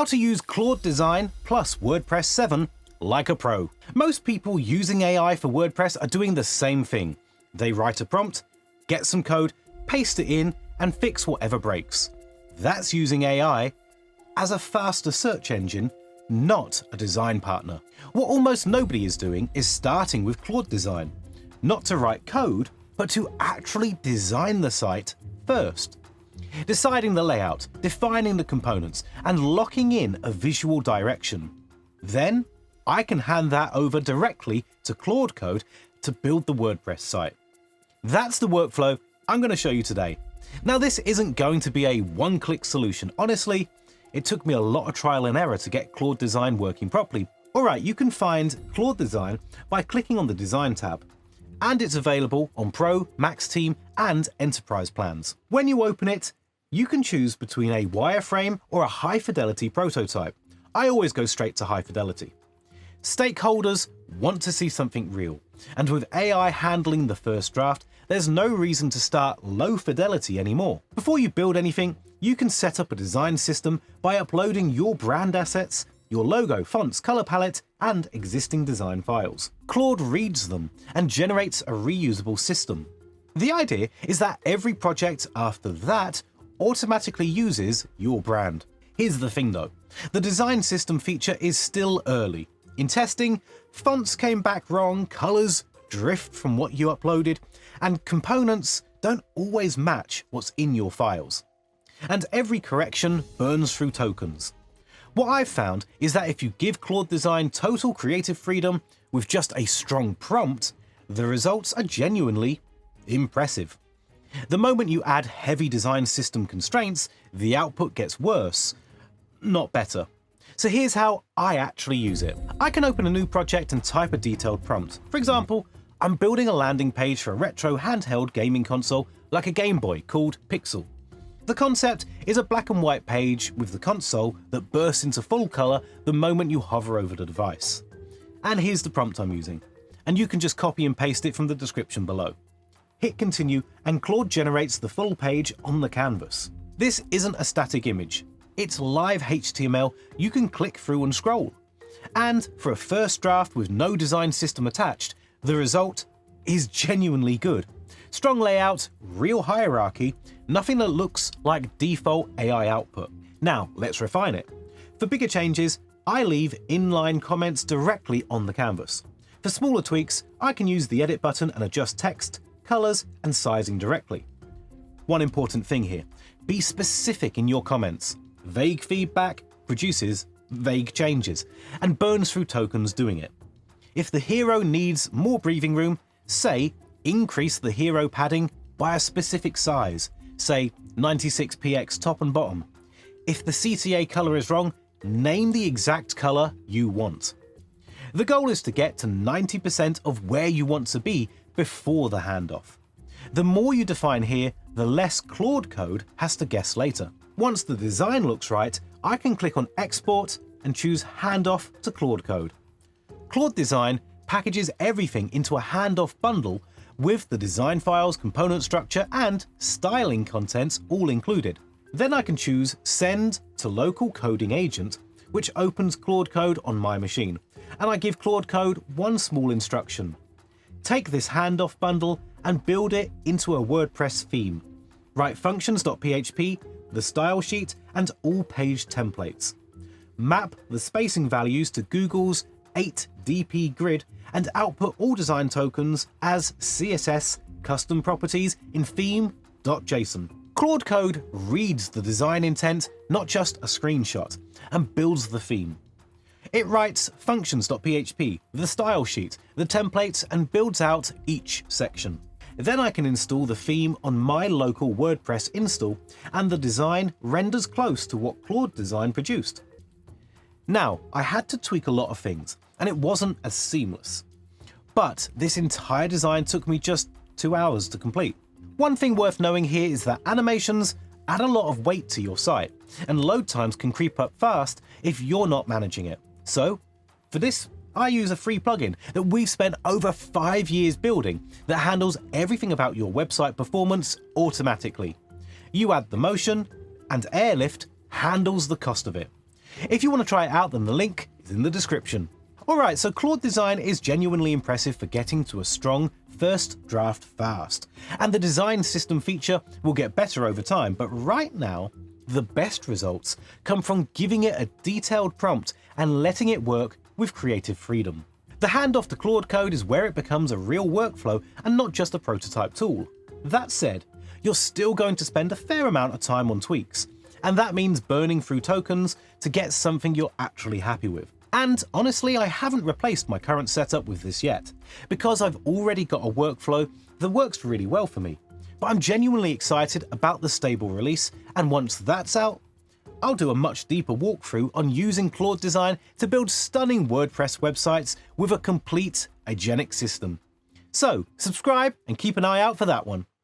How to use Claude Design plus WordPress 7 like a pro. Most people using AI for WordPress are doing the same thing. They write a prompt, get some code, paste it in, and fix whatever breaks. That's using AI as a faster search engine, not a design partner. What almost nobody is doing is starting with Claude Design, not to write code, but to actually design the site first. Deciding the layout, defining the components, and locking in a visual direction. Then, I can hand that over directly to Claude Code to build the WordPress site. That's the workflow I'm going to show you today. Now, this isn't going to be a one-click solution. Honestly, it took me a lot of trial and error to get Claude Design working properly. Alright, you can find Claude Design by clicking on the Design tab, and it's available on Pro, Max Team, and Enterprise plans. When you open it, you can choose between a wireframe or a high-fidelity prototype. I always go straight to high fidelity. Stakeholders want to see something real, and with AI handling the first draft, there's no reason to start low fidelity anymore. Before you build anything, you can set up a design system by uploading your brand assets, your logo, fonts, color palette, and existing design files. Claude reads them and generates a reusable system. The idea is that every project after that automatically uses your brand. Here's the thing though, the design system feature is still early. In testing, fonts came back wrong, colors drift from what you uploaded, and components don't always match what's in your files. And every correction burns through tokens. What I've found is that if you give Claude Design total creative freedom with just a strong prompt, the results are genuinely impressive. The moment you add heavy design system constraints, the output gets worse, not better. So here's how I actually use it. I can open a new project and type a detailed prompt. For example, I'm building a landing page for a retro handheld gaming console like a Game Boy called Pixel. The concept is a black and white page with the console that bursts into full color the moment you hover over the device. And here's the prompt I'm using. And you can just copy and paste it from the description below. Hit continue and Claude generates the full page on the canvas. This isn't a static image. It's live HTML you can click through and scroll. And for a first draft with no design system attached, the result is genuinely good. Strong layout, real hierarchy, nothing that looks like default AI output. Now, let's refine it. For bigger changes, I leave inline comments directly on the canvas. For smaller tweaks, I can use the edit button and adjust text, colors, and sizing directly. One important thing here, be specific in your comments. Vague feedback produces vague changes and burns through tokens doing it. If the hero needs more breathing room, say increase the hero padding by a specific size, say 96px top and bottom. If the CTA color is wrong, name the exact color you want. The goal is to get to 90% of where you want to be before the handoff. The more you define here, the less Claude Code has to guess later. Once the design looks right, I can click on Export and choose Handoff to Claude Code. Claude Design packages everything into a handoff bundle with the design files, component structure, and styling contents all included. Then I can choose Send to Local Coding Agent, which opens Claude Code on my machine, and I give Claude Code one small instruction. Take this handoff bundle and build it into a WordPress theme. Write functions.php, the style sheet, and all page templates. Map the spacing values to Google's 8DP grid and output all design tokens as CSS custom properties in theme.json. Claude Code reads the design intent, not just a screenshot, and builds the theme. It writes functions.php, the style sheet, the templates, and builds out each section. Then I can install the theme on my local WordPress install, and the design renders close to what Claude Design produced. Now, I had to tweak a lot of things, and it wasn't as seamless. But this entire design took me just 2 hours to complete. One thing worth knowing here is that animations add a lot of weight to your site, and load times can creep up fast if you're not managing it. So, for this, I use a free plugin that we've spent over 5 years building that handles everything about your website performance automatically. You add the motion, and Airlift handles the cost of it. If you want to try it out, then the link is in the description. Alright, so Claude Design is genuinely impressive for getting to a strong first draft fast, and the design system feature will get better over time, but right now, the best results come from giving it a detailed prompt and letting it work with creative freedom. The handoff to Claude Code is where it becomes a real workflow and not just a prototype tool. That said, you're still going to spend a fair amount of time on tweaks, and that means burning through tokens to get something you're actually happy with. And honestly, I haven't replaced my current setup with this yet, because I've already got a workflow that works really well for me. But I'm genuinely excited about the stable release, and once that's out, I'll do a much deeper walkthrough on using Claude Design to build stunning WordPress websites with a complete agentic system. So subscribe and keep an eye out for that one.